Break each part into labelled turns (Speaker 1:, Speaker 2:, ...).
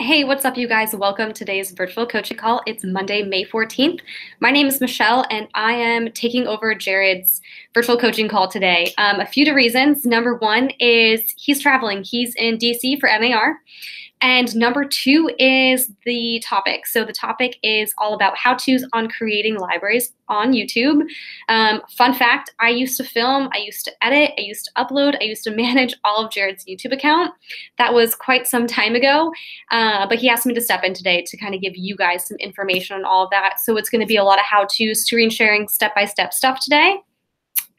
Speaker 1: Hey, what's up, you guys? Welcome to today's virtual coaching call. It's Monday, May 14th. My name is Michelle, and I am taking over Jared's virtual coaching call today. A few reasons. Number one is he's traveling. He's in DC for NAR. And number two is the topic. So the topic is all about how-tos on creating libraries on YouTube. Fun fact, I used to film, I used to edit, I used to upload, I used to manage all of Jared's YouTube account. That was quite some time ago, but he asked me to step in today to kind of give you guys some information on all of that. So it's going to be a lot of how-tos, screen sharing, step-by-step stuff today.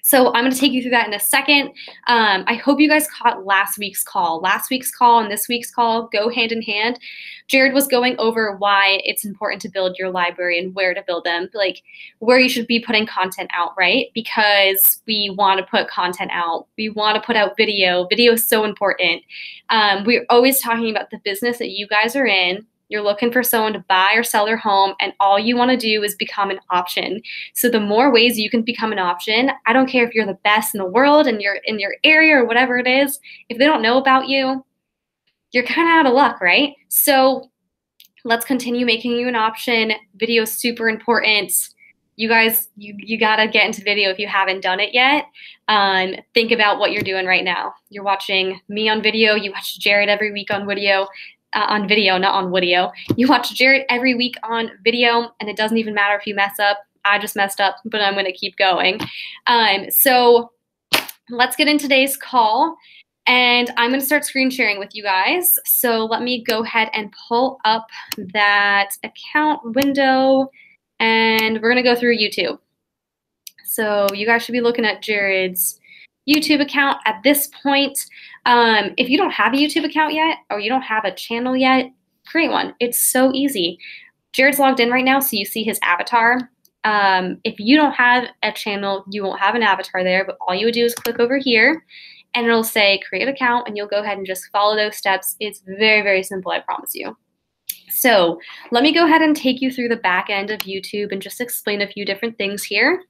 Speaker 1: So I'm going to take you through that in a second. I hope you guys caught last week's call. Last week's call and this week's call go hand in hand. Jared was going over why it's important to build your library and where to build them, like where you should be putting content out, right? Because we want to put content out. We want to put out video. Video is so important. We're always talking about the business that you guys are in. You're looking for someone to buy or sell their home, and all you want to do is become an option. So the more ways you can become an option, I don't care if you're the best in the world and you're in your area or whatever it is, if they don't know about you, you're kind of out of luck, right? So let's continue making you an option. Video is super important. You guys, you got to get into video if you haven't done it yet. Think about what you're doing right now. You're watching me on video. You watch Jared every week on video. On video, not on video. You watch Jared every week on video, and it doesn't even matter if you mess up. I just messed up, but I'm going to keep going. So let's get in today's call, and I'm going to start screen sharing with you guys. So let me go ahead and pull up that account window, and we're going to go through YouTube. So you guys should be looking at Jared's YouTube account at this point. If you don't have a YouTube account yet, or you don't have a channel yet, create one. It's so easy. Jared's logged in right now, so you see his avatar. If you don't have a channel, you won't have an avatar there, but all you would do is click over here, and it'll say create account, and you'll go ahead and just follow those steps. It's very, very simple, I promise you. So let me go ahead and take you through the back end of YouTube and just explain a few different things here.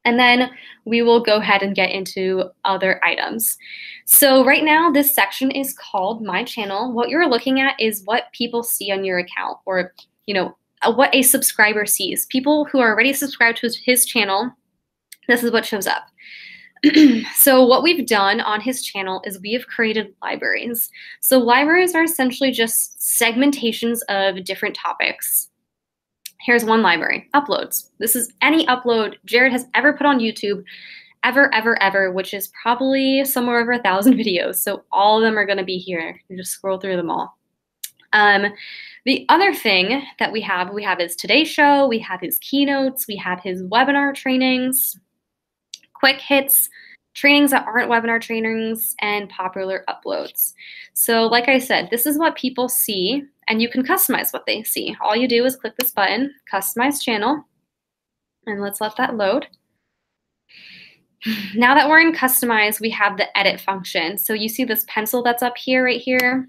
Speaker 1: And then we will go ahead and get into other items. So right now, this section is called My Channel. What you're looking at is what people see on your account, or what a subscriber sees. People who are already subscribed to his channel, this is what shows up. So what we've done on his channel is we have created libraries. So libraries are essentially just segmentations of different topics. Here's one library, uploads. This is any upload Jared has ever put on YouTube, ever, which is probably somewhere over 1,000 videos. So all of them are going to be here. You just scroll through them all. The other thing that we have his Today Show, we have his keynotes, we have his webinar trainings, quick hits, trainings that aren't webinar trainings, and popular uploads. So like I said, this is what people see, and you can customize what they see. All you do is click this button, Customize Channel, and let's let that load. Now that we're in Customize, we have the Edit function. So you see this pencil that's up here, right here?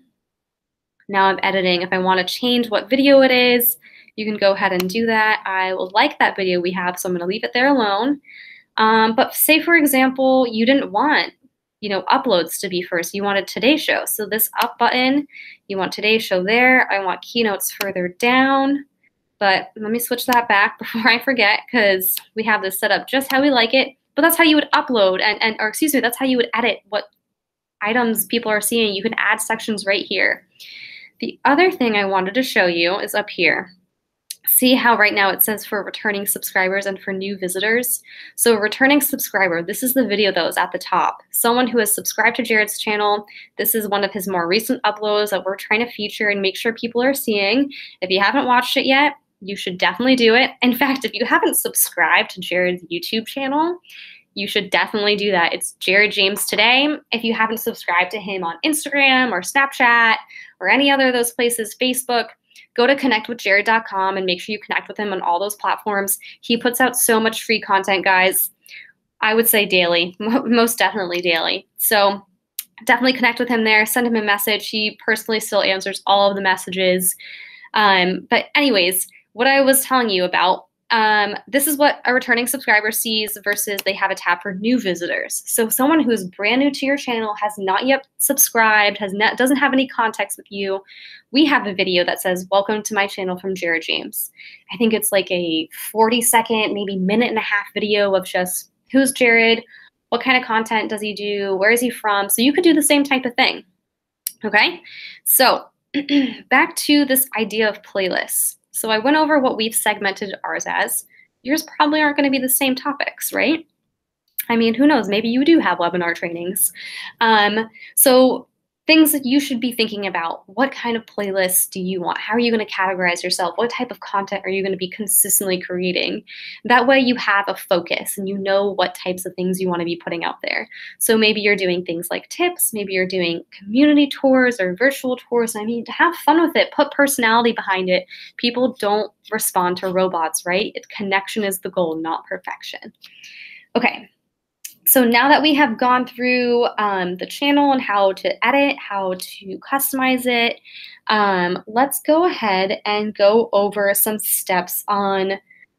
Speaker 1: Now I'm editing. If I want to change what video it is, you can go ahead and do that. I will like that video we have, so I'm going to leave it there alone. But say, for example, you didn't want uploads to be first. You wanted Today's Show. So this up button, you want Today's Show there. I want keynotes further down. But let me switch that back before I forget, because we have this set up just how we like it. But that's how you would upload, or excuse me, that's how you would edit what items people are seeing. You can add sections right here. The other thing I wanted to show you is up here. See how right now it says for returning subscribers and for new visitors? So returning subscriber, this is the video that was at the top. Someone who has subscribed to Jared's channel. This is one of his more recent uploads that we're trying to feature and make sure people are seeing. If you haven't watched it yet, you should definitely do it. In fact, if you haven't subscribed to Jared's YouTube channel, you should definitely do that. It's Jared James Today. If you haven't subscribed to him on Instagram or Snapchat or any other of those places, Facebook, go to connectwithjared.com and make sure you connect with him on all those platforms. He puts out so much free content, guys. I would say daily, most definitely daily. So definitely connect with him there. Send him a message. He personally still answers all of the messages. But anyways, what I was telling you about, this is what a returning subscriber sees versus they have a tab for new visitors. So someone who is brand new to your channel, has not yet subscribed, doesn't have any context with you, we have a video that says, welcome to my channel from Jared James. I think it's like a 40-second, maybe minute and a half video of just who's Jared, what kind of content does he do, where is he from? So you could do the same type of thing, okay? So back to this idea of playlists. So I went over what we've segmented ours as. Yours probably aren't going to be the same topics, right? I mean, who knows? Maybe you do have webinar trainings. So things that you should be thinking about. What kind of playlists do you want? How are you going to categorize yourself? What type of content are you going to be consistently creating? That way you have a focus and you know what types of things you want to be putting out there. So maybe you're doing things like tips, maybe you're doing community tours or virtual tours. I mean, to have fun with it, put personality behind it. People don't respond to robots, right? Connection is the goal, not perfection. Okay. So now that we have gone through the channel and how to edit, how to customize it, let's go ahead and go over some steps on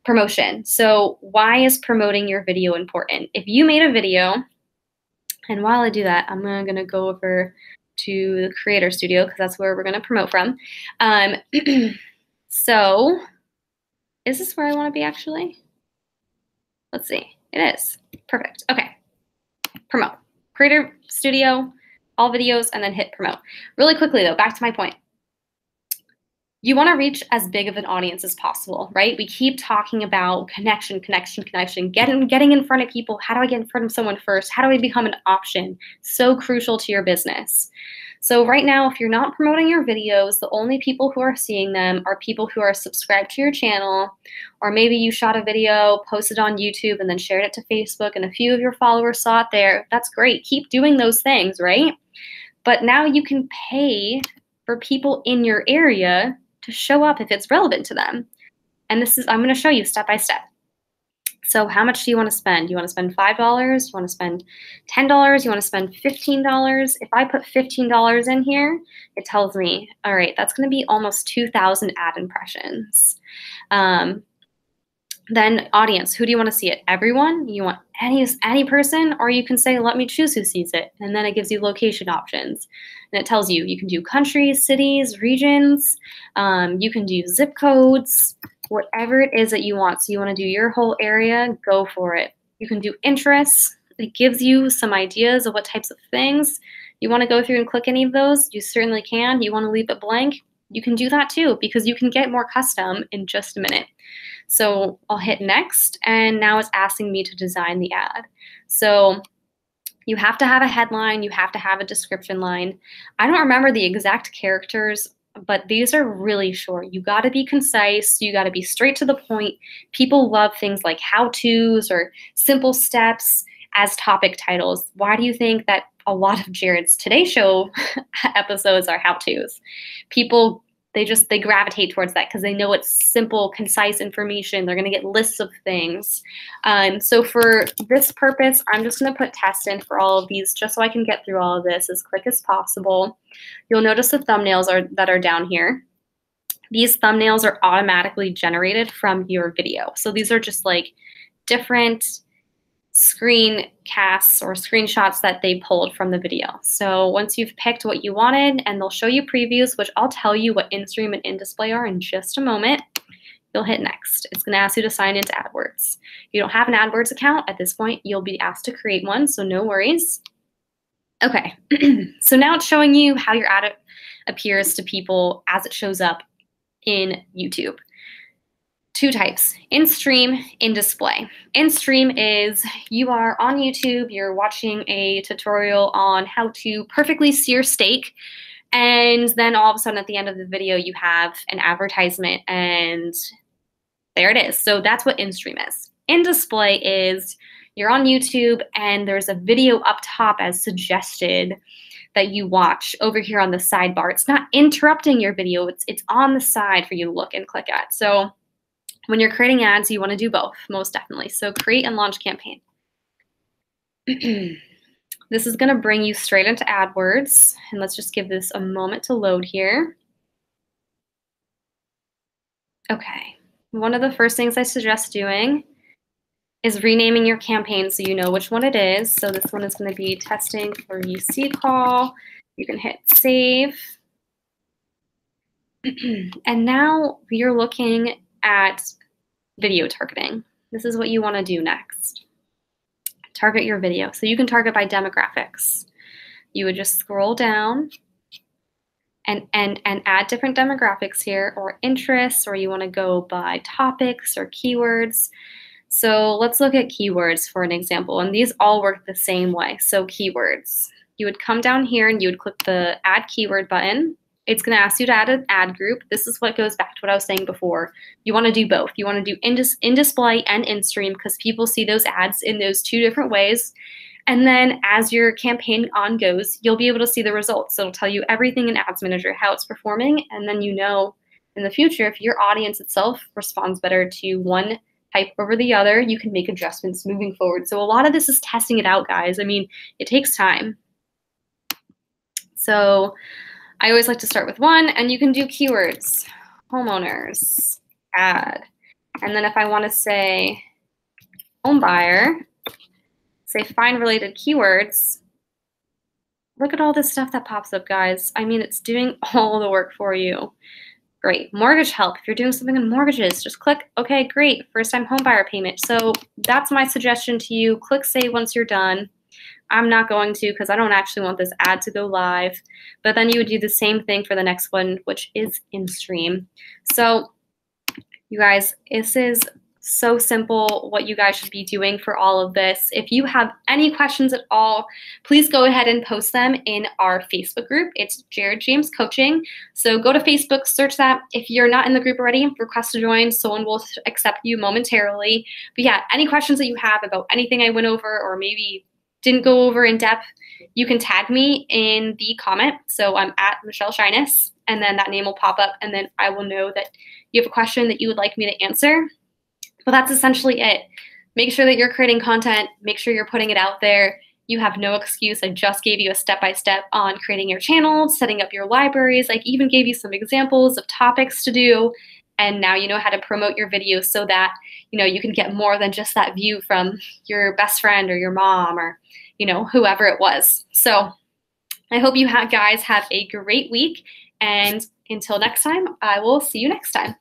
Speaker 1: promotion. So why is promoting your video important? If you made a video, and while I do that, I'm going to go over to the Creator Studio because that's where we're going to promote from. So is this where I want to be actually? Let's see. It is. Perfect. Okay. Promote. Creator Studio, all videos, and then hit promote. Really quickly though, back to my point. You want to reach as big of an audience as possible, right? We keep talking about connection, getting in front of people. How do I get in front of someone first? How do I become an option? So crucial to your business. So right now, if you're not promoting your videos, the only people who are seeing them are people who are subscribed to your channel, or maybe you shot a video, posted on YouTube, and then shared it to Facebook, and a few of your followers saw it there. That's great. Keep doing those things, right? But now you can pay for people in your area to show up if it's relevant to them. And I'm going to show you step by step. So how much do you want to spend? You want to spend $5? You want to spend $10? You want to spend $15? If I put $15 in here, it tells me, all right, that's going to be almost 2,000 ad impressions. Then audience, who do you want to see it? Everyone? You want any person? Or you can say, let me choose who sees it. And then it gives you location options. And it tells you can do countries, cities, regions. You can do zip codes. Whatever it is that you want. So you want to do your whole area, go for it. You can do interests. It gives you some ideas of what types of things you want to go through and click any of those. You certainly can. You want to leave it blank? You can do that too because you can get more custom in just a minute. So I'll hit next and now it's asking me to design the ad. So you have to have a headline. You have to have a description line. I don't remember the exact characters, but these are really short. You got to be concise. You got to be straight to the point. People love things like how-tos or simple steps as topic titles. Why do you think that a lot of Jared's Today Show episodes are how-tos? People, they gravitate towards that because they know it's simple, concise information. They're going to get lists of things. So for this purpose, I'm just going to put test in for all of these just so I can get through all of this as quick as possible. You'll notice the thumbnails that are down here. These thumbnails are automatically generated from your video. So these are just like different screencasts or screenshots that they pulled from the video. So once you've picked what you wanted, and they'll show you previews, which I'll tell you what in-stream and in-display are in just a moment, you'll hit next. It's going to ask you to sign into AdWords. If you don't have an AdWords account at this point, you'll be asked to create one, so no worries. Okay, so now it's showing you how your ad appears to people as it shows up in YouTube. Two types, in-stream, in-display. In-stream is you are on YouTube, you're watching a tutorial on how to perfectly sear steak, and then all of a sudden at the end of the video you have an advertisement and there it is. So that's what in-stream is. In-display is you're on YouTube and there's a video up top as suggested that you watch over here on the sidebar. It's not interrupting your video, it's on the side for you to look and click at. So when you're creating ads, you want to do both, most definitely. So create and launch campaign. This is going to bring you straight into AdWords. And let's just give this a moment to load here. Okay. one of the first things I suggest doing is renaming your campaign so you know which one it is. So this one is going to be testing for UC call. You can hit save. And now you're looking at video targeting. This is what you want to do next. Target your video. So you can target by demographics. You would just scroll down and add different demographics here, or interests, or you want to go by topics or keywords. So let's look at keywords for an example, and these all work the same way. So keywords, you would come down here and you would click the add keyword button. It's going to ask you to add an ad group. This is what goes back to what I was saying before. You want to do both. You want to do in display and in stream, because people see those ads in those two different ways. And then as your campaign on goes, you'll be able to see the results. So it'll tell you everything in Ads Manager, how it's performing, and then you know in the future if your audience itself responds better to one type over the other, you can make adjustments moving forward. So a lot of this is testing it out, guys. I mean, it takes time. So I always like to start with one, and you can do keywords, homeowners, ad. And then if I want to say home buyer, say find related keywords, look at all this stuff that pops up, guys. I mean, it's doing all the work for you. Great. Mortgage help. If you're doing something in mortgages, just click, okay, great, first time home buyer payment. So that's my suggestion to you. Click save once you're done. I'm not going to, because I don't actually want this ad to go live. But then you would do the same thing for the next one, which is in stream. So you guys, this is so simple what you guys should be doing for all of this. If you have any questions at all, please go ahead and post them in our Facebook group. It's Jared James Coaching. So go to Facebook, search that. If you're not in the group already, request to join. Someone will accept you momentarily. But yeah, any questions that you have about anything I went over or maybe didn't go over in depth, you can tag me in the comment. So I'm at Michelle Shyness, and then that name will pop up, and then I will know that you have a question that you would like me to answer. But that's essentially it. Make sure that you're creating content. Make sure you're putting it out there. You have no excuse. I just gave you a step-by-step on creating your channel, setting up your libraries. I even gave you some examples of topics to do. And now you know how to promote your videos so that, you know, you can get more than just that view from your best friend or your mom or, you know, whoever it was. So I hope you guys have a great week. And until next time, I will see you next time.